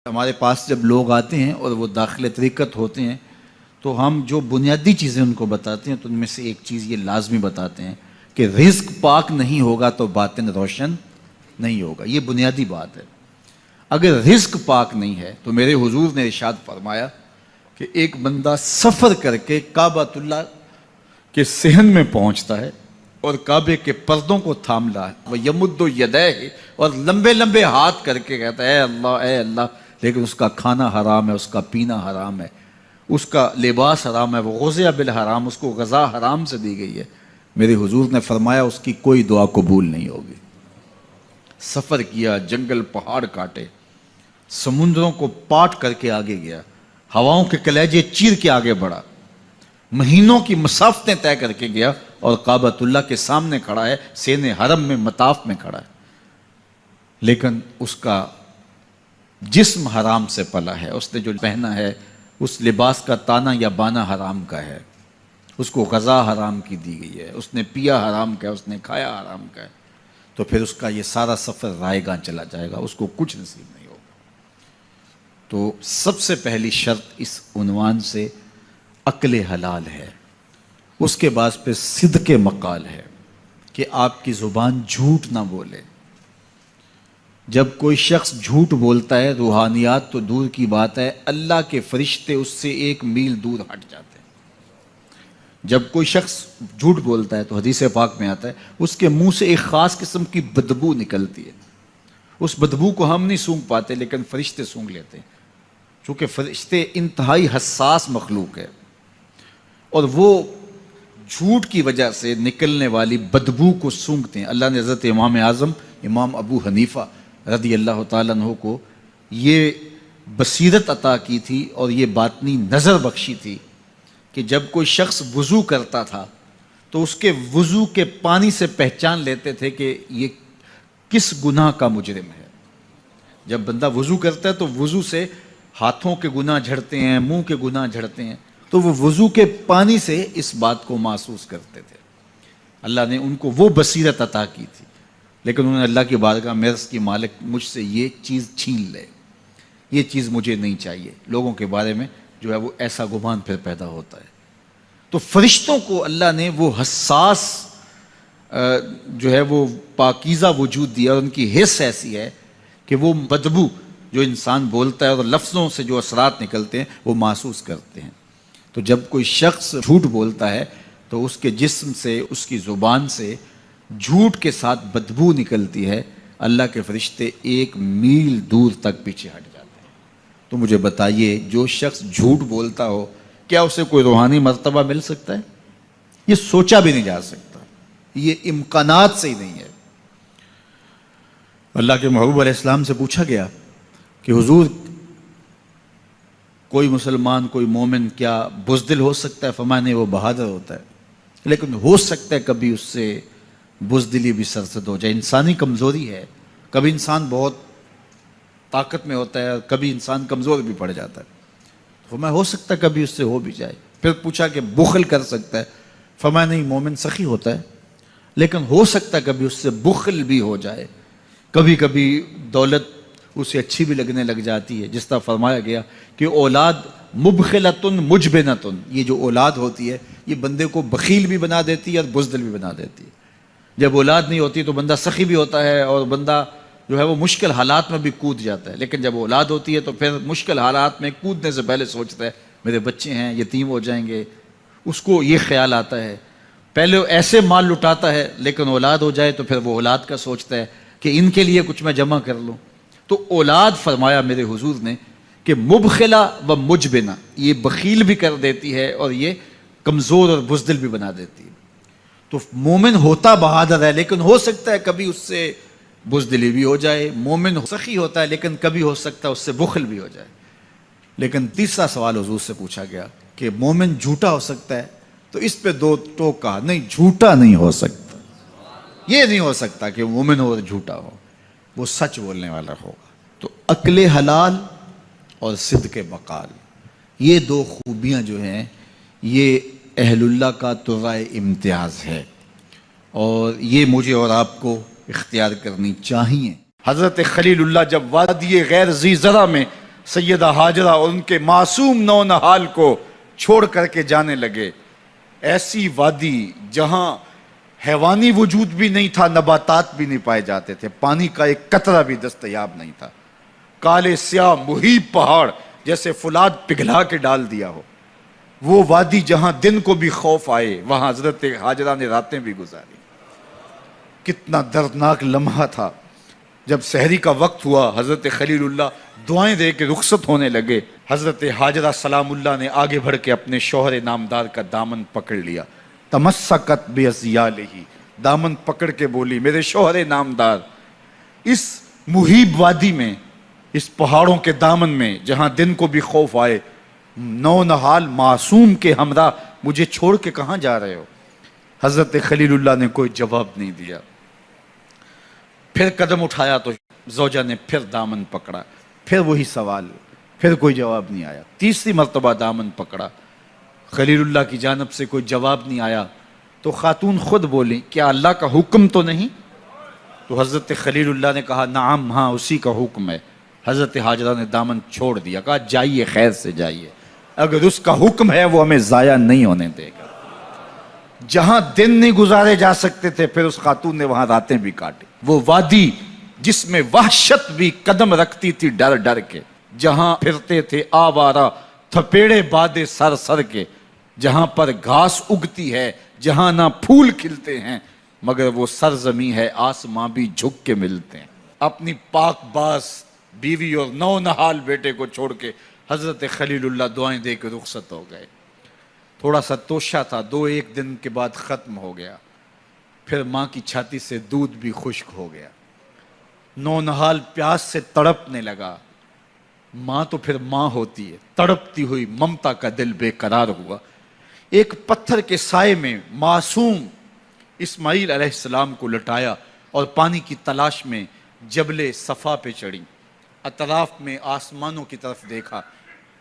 ہمارے پاس جب لوگ آتے ہیں اور وہ داخل طریقت ہوتے ہیں تو ہم جو بنیادی چیزیں ان کو بتاتے ہیں تو ان میں سے ایک چیز یہ لازمی بتاتے ہیں کہ رزق پاک نہیں ہوگا تو باطن روشن نہیں ہوگا. یہ بنیادی بات ہے. اگر رزق پاک نہیں ہے تو میرے حضور نے ارشاد فرمایا کہ ایک بندہ سفر کر کے کعبۃ اللہ کے صحن میں پہنچتا ہے اور کعبے کے پردوں کو تھام رہا ہے, وہ یمد یدیہ, اور لمبے لمبے ہاتھ کر کے کہتا ہے اے اللہ, لیکن اس کا کھانا حرام ہے, اس کا پینا حرام ہے, اس کا لباس حرام ہے, وہ غذا بالحرام, اس کو غذا حرام سے دی گئی ہے. میرے حضور نے فرمایا اس کی کوئی دعا قبول نہیں ہوگی. سفر کیا, جنگل پہاڑ کاٹے, سمندروں کو پاٹ کر کے آگے گیا, ہواؤں کے کلیجے چیر کے آگے بڑھا, مہینوں کی مسافتیں طے کر کے گیا اور کعبۃ اللہ کے سامنے کھڑا ہے, سین حرم میں مطاف میں کھڑا ہے, لیکن اس کا جسم حرام سے پلا ہے. اس نے جو پہنا ہے اس لباس کا تانا یا بانا حرام کا ہے, اس کو غذا حرام کی دی گئی ہے, اس نے پیا حرام کا ہے, اس نے کھایا حرام کا ہے, تو پھر اس کا یہ سارا سفر رائے گاں چلا جائے گا, اس کو کچھ نصیب نہیں ہوگا. تو سب سے پہلی شرط اس عنوان سے عقل حلال ہے. اس کے بعد پہ صدق مقال ہے کہ آپ کی زبان جھوٹ نہ بولے. جب کوئی شخص جھوٹ بولتا ہے, روحانیات تو دور کی بات ہے, اللہ کے فرشتے اس سے 1 میل دور ہٹ جاتے ہیں. جب کوئی شخص جھوٹ بولتا ہے تو حدیث پاک میں آتا ہے اس کے منہ سے ایک خاص قسم کی بدبو نکلتی ہے. اس بدبو کو ہم نہیں سونگھ پاتے لیکن فرشتے سونگھ لیتے ہیں, چونکہ فرشتے انتہائی حساس مخلوق ہے, اور وہ جھوٹ کی وجہ سے نکلنے والی بدبو کو سونگھتے ہیں. اللہ نے حضرت امام اعظم امام ابو حنیفہ رضی اللہ تعالیٰ عنہ کو یہ بصیرت عطا کی تھی اور یہ باطنی نظر بخشی تھی کہ جب کوئی شخص وضو کرتا تھا تو اس کے وضو کے پانی سے پہچان لیتے تھے کہ یہ کس گناہ کا مجرم ہے. جب بندہ وضو کرتا ہے تو وضو سے ہاتھوں کے گناہ جھڑتے ہیں, منہ کے گناہ جھڑتے ہیں, تو وہ وضو کے پانی سے اس بات کو محسوس کرتے تھے. اللہ نے ان کو وہ بصیرت عطا کی تھی, لیکن انہوں نے اللہ کی بارگاہ میں عرض کی مالک مجھ سے یہ چیز چھین لے, یہ چیز مجھے نہیں چاہیے. لوگوں کے بارے میں جو ہے وہ ایسا گمان پھر پیدا ہوتا ہے. تو فرشتوں کو اللہ نے وہ حساس جو ہے وہ پاکیزہ وجود دیا, اور ان کی حس ایسی ہے کہ وہ بدبو جو انسان بولتا ہے اور لفظوں سے جو اثرات نکلتے ہیں وہ محسوس کرتے ہیں. تو جب کوئی شخص جھوٹ بولتا ہے تو اس کے جسم سے, اس کی زبان سے جھوٹ کے ساتھ بدبو نکلتی ہے. اللہ کے فرشتے 1 میل دور تک پیچھے ہٹ جاتے ہیں. تو مجھے بتائیے, جو شخص جھوٹ بولتا ہو کیا اسے کوئی روحانی مرتبہ مل سکتا ہے؟ یہ سوچا بھی نہیں جا سکتا, یہ امکانات سے ہی نہیں ہے. اللہ کے محبوب علیہ السلام سے پوچھا گیا کہ حضور کوئی مسلمان, کوئی مومن کیا بزدل ہو سکتا ہے؟ فرمایا نہیں, وہ بہادر ہوتا ہے, لیکن ہو سکتا ہے کبھی اس سے بزدلی بھی سرزد ہو جائے. انسانی کمزوری ہے, کبھی انسان بہت طاقت میں ہوتا ہے, کبھی انسان کمزور بھی پڑ جاتا ہے. فرمایا ہو سکتا ہے کبھی اس سے ہو بھی جائے. پھر پوچھا کہ بخل کر سکتا ہے؟ فرمایا نہیں, مومن سخی ہوتا ہے, لیکن ہو سکتا ہے کبھی اس سے بخل بھی ہو جائے. کبھی کبھی دولت اسے اچھی بھی لگنے لگ جاتی ہے, جس طرح فرمایا گیا کہ اولاد مبخلتن مجبنتن, یہ جو اولاد ہوتی ہے یہ بندے کو بخیل بھی بنا دیتی ہے اور بزدل بھی بنا دیتی ہے. جب اولاد نہیں ہوتی تو بندہ سخی بھی ہوتا ہے اور بندہ جو ہے وہ مشکل حالات میں بھی کود جاتا ہے, لیکن جب اولاد ہوتی ہے تو پھر مشکل حالات میں کودنے سے پہلے سوچتا ہے میرے بچے ہیں یتیم ہو جائیں گے. اس کو یہ خیال آتا ہے, پہلے ایسے مال لٹاتا ہے لیکن اولاد ہو جائے تو پھر وہ اولاد کا سوچتا ہے کہ ان کے لیے کچھ میں جمع کر لوں. تو اولاد فرمایا میرے حضور نے کہ مبخلہ و مجبنہ, یہ بخیل بھی کر دیتی ہے اور یہ کمزور اور بزدل بھی بنا دیتی ہے. تو مومن ہوتا بہادر ہے, لیکن ہو سکتا ہے کبھی اس سے بزدلی بھی ہو جائے. مومن سخی ہوتا ہے لیکن کبھی ہو سکتا ہے اس سے بخل بھی ہو جائے. لیکن تیسرا سوال حضور سے پوچھا گیا کہ مومن جھوٹا ہو سکتا ہے؟ تو اس پہ 2 ٹوک کہا, نہیں جھوٹا نہیں ہو سکتا. یہ نہیں ہو سکتا کہ مومن ہو اور جھوٹا ہو, وہ سچ بولنے والا ہوگا. تو عقل حلال اور صدق مقال, یہ 2 خوبیاں جو ہیں یہ اہل اللہ کا طرائے امتیاز ہے, اور یہ مجھے اور آپ کو اختیار کرنی چاہیے. حضرت خلیل اللہ جب وادی غیر ذی زرع میں سیدہ ہاجرہ اور ان کے معصوم نونہال کو چھوڑ کر کے جانے لگے۔ ایسی وادی جہاں حیوانی وجود بھی نہیں تھا، نباتات بھی نہیں پائے جاتے تھے، پانی کا ایک قطرہ بھی دستیاب نہیں تھا، کالے سیاہ محیط پہاڑ جیسے فولاد پگھلا کے ڈال دیا ہو، وہ وادی جہاں دن کو بھی خوف آئے، وہاں حضرت ہاجرہ نے راتیں بھی گزاری۔ کتنا دردناک لمحہ تھا۔ جب سحری کا وقت ہوا، حضرت خلیل اللہ دعائیں دے کے رخصت ہونے لگے، حضرت ہاجرہ سلام اللہ نے آگے بڑھ کے اپنے شوہر نامدار کا دامن پکڑ لیا۔ تمسکت بعضیالہ، دامن پکڑ کے بولی، میرے شوہر نامدار، اس محیب وادی میں، اس پہاڑوں کے دامن میں جہاں دن کو بھی خوف آئے، نونہال معصوم کے ہمراہ مجھے چھوڑ کے کہاں جا رہے ہو؟ حضرت خلیل اللہ نے کوئی جواب نہیں دیا۔ پھر قدم اٹھایا تو زوجہ نے پھر دامن پکڑا، پھر وہی سوال، پھر کوئی جواب نہیں آیا۔ تیسری مرتبہ دامن پکڑا، خلیل اللہ کی جانب سے کوئی جواب نہیں آیا، تو خاتون خود بولی، کیا اللہ کا حکم تو نہیں؟ تو حضرت خلیل اللہ نے کہا، نعم، ہاں اسی کا حکم ہے۔ حضرت ہاجرہ نے دامن چھوڑ دیا، کہا جائیے، خیر سے جائیے، اگر اس کا حکم ہے وہ ہمیں ضائع نہیں ہونے دے گا۔ جہاں دن نہیں گزارے جا سکتے تھے، پھر اس خاتون نے وہاں راتیں بھی کاٹی۔ وہ وادی جس میں وحشت بھی قدم رکھتی تھی ڈر ڈر کے، جہاں پھرتے تھے آوارہ تھپیڑے بادے سر سر کے، جہاں پر گھاس اگتی ہے، جہاں نہ پھول کھلتے ہیں، مگر وہ سرزمین ہے آسماں بھی جھک کے ملتے ہیں۔ اپنی پاک باز بیوی اور نونہال بیٹے کو چھوڑ کے حضرت خلیل اللہ دعائیں دے کے رخصت ہو گئے۔ تھوڑا سا توشہ تھا، 2-1 دن کے بعد ختم ہو گیا۔ پھر ماں کی چھاتی سے دودھ بھی خشک ہو گیا، نونہال پیاس سے تڑپنے لگا۔ ماں تو پھر ماں ہوتی ہے، تڑپتی ہوئی ممتا کا دل بے قرار ہوا۔ ایک پتھر کے سائے میں معصوم اسماعیل علیہ السلام کو لٹایا اور پانی کی تلاش میں جبل صفا پہ چڑھی۔ اطراف میں آسمانوں کی طرف دیکھا،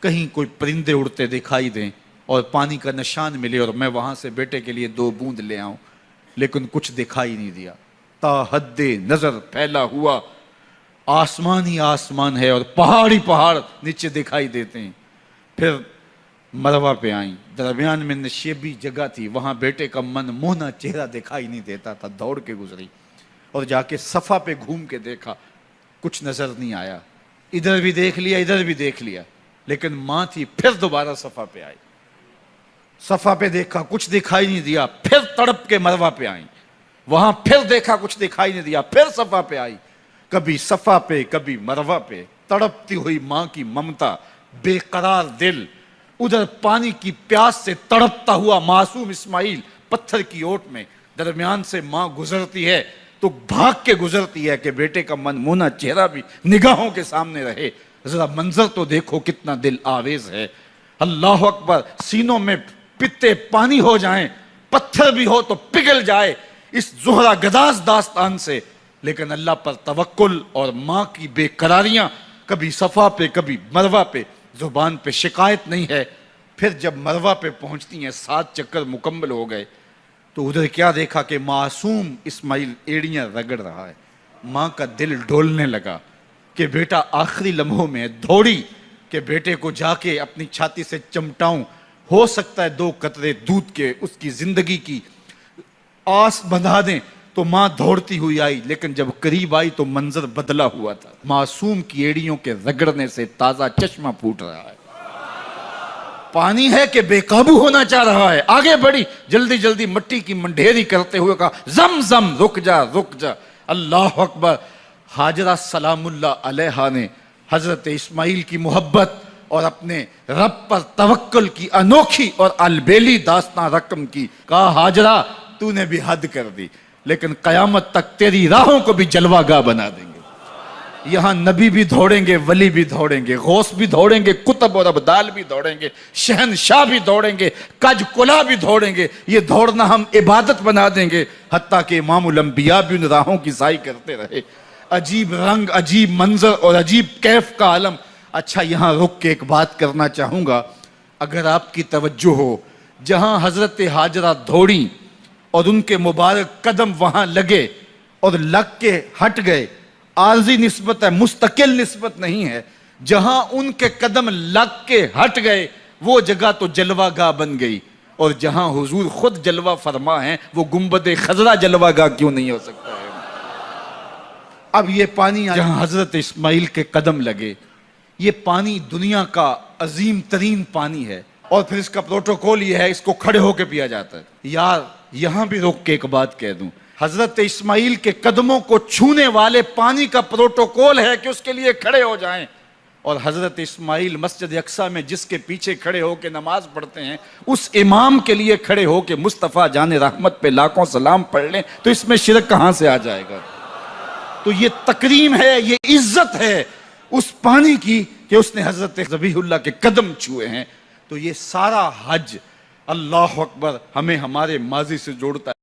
کہیں کوئی پرندے اڑتے دکھائی دیں اور پانی کا نشان ملے اور میں وہاں سے بیٹے کے لیے 2 بوند لے آؤں، لیکن کچھ دکھائی نہیں دیا۔ تا حد نظر پھیلا ہوا آسمان ہی آسمان ہے اور پہاڑ ہی پہاڑ نیچے دکھائی دیتے ہیں۔ پھر مروہ پہ آئیں، درمیان میں نشیبی جگہ تھی، وہاں بیٹے کا من موہنا چہرہ دکھائی نہیں دیتا تھا، دوڑ کے گزری اور جا کے صفا پہ گھوم کے دیکھا، کچھ نظر نہیں آیا۔ ادھر بھی دیکھ لیا، ادھر بھی دیکھ لیا، لیکن ماں تھی۔ پھر دوبارہ صفا پہ آئی، صفا پہ دیکھا، کچھ دکھائی نہیں دیا۔ پھر تڑپ کے مروہ پہ آئیں، وہاں پھر دیکھا، کچھ دکھائی نہیں دیا۔ پھر صفا پہ آئی، کبھی صفا پہ کبھی مروہ پہ، تڑپتی ہوئی ماں کی ممتا، بے قرار دل، ادھر پانی کی پیاس سے تڑپتا ہوا معصوم اسماعیل پتھر کی اوٹ میں، درمیان سے ماں گزرتی ہے تو بھاگ کے گزرتی ہے کہ بیٹے کا من مونا چہرہ بھی نگاہوں کے سامنے رہے۔ ذرا منظر تو دیکھو کتنا دل آویز ہے۔ اللہ اکبر، سینوں میں پتے پانی ہو جائیں، پتھر بھی ہو تو پگھل جائے اس زہرہ گداز داستان سے، لیکن اللہ پر توکل اور ماں کی بے قراریاں، کبھی صفا پہ کبھی مروہ پہ، زبان پہ شکایت نہیں ہے۔ پھر جب مروہ پہ پہنچتی ہیں، 7 چکر مکمل ہو گئے، تو ادھر کیا دیکھا کہ معصوم اسماعیل ایڑیاں رگڑ رہا ہے۔ ماں کا دل ڈولنے لگا کہ بیٹا آخری لمحوں میں دوڑی کہ بیٹے کو جا کے اپنی چھاتی سے چمٹاؤں، ہو سکتا ہے 2 قطرے دودھ کے اس کی زندگی کی آس بندھا دیں۔ تو ماں دوڑتی ہوئی آئی، لیکن جب قریب آئی تو منظر بدلا ہوا تھا۔ معصوم کی ایڑیوں کے رگڑنے سے تازہ چشمہ پھوٹ رہا ہے، پانی ہے کہ بے قابو ہونا چاہ رہا ہے۔ آگے بڑھی، جلدی جلدی مٹی کی منڈھیری کرتے ہوئے کہا، زم زم، رک جا رک جا۔ اللہ اکبر۔ ہاجرہ سلام اللہ علیہا نے حضرت اسماعیل کی محبت اور اپنے رب پر توکل کی انوکھی اور البیلی داستان رقم کی۔ کہا، ہاجرہ تو نے بھی حد کر دی، لیکن قیامت تک تیری راہوں کو بھی جلوہ گاہ بنا دیں گے۔ یہاں نبی بھی دوڑیں گے، ولی بھی دوڑیں گے، غوث بھی دوڑیں گے، کتب اور ابدال بھی دوڑیں گے، شہنشاہ بھی دوڑیں گے، کج کلا بھی دوڑیں گے۔ یہ دوڑنا ہم عبادت بنا دیں گے، حتیٰ کہ امام الانبیاء بھی ان راہوں کی سائی کرتے رہے۔ عجیب رنگ، عجیب منظر اور عجیب کیف کا عالم۔ اچھا، یہاں رک کے ایک بات کرنا چاہوں گا، اگر آپ کی توجہ ہو، جہاں حضرت ہاجرہ دوڑیں اور ان کے مبارک قدم وہاں لگے اور لگ کے ہٹ گئے، عارضی نسبت ہے، مستقل نسبت نہیں ہے۔ جہاں ان کے قدم لگ کے ہٹ گئے وہ جگہ تو جلوہ گاہ بن گئی، اور جہاں حضور خود جلوہ فرما ہیں وہ گنبد خضرا جلوہ گاہ کیوں نہیں ہو سکتا ہے؟ اب یہ پانی جہاں حضرت اسماعیل کے قدم لگے، یہ پانی دنیا کا عظیم ترین پانی ہے، اور پھر اس کا پروٹوکول یہ ہے، اس کو کھڑے ہو کے پیا جاتا ہے۔ یار یہاں بھی رک کے ایک بات کہہ دوں، حضرت اسماعیل کے قدموں کو چھونے والے پانی کا پروٹوکول ہے کہ اس کے لیے کھڑے ہو جائیں، اور حضرت اسماعیل مسجد اقصیٰ میں جس کے پیچھے کھڑے ہو کے نماز پڑھتے ہیں اس امام کے لیے کھڑے ہو کے مصطفیٰ جان رحمت پہ لاکھوں سلام پڑھ لیں تو اس میں شرک کہاں سے آ جائے گا؟ تو یہ تکریم ہے، یہ عزت ہے اس پانی کی کہ اس نے حضرت ذبیح اللہ کے قدم چھوئے ہیں۔ تو یہ سارا حج اللہ اکبر ہمیں ہمارے ماضی سے جوڑتا ہے۔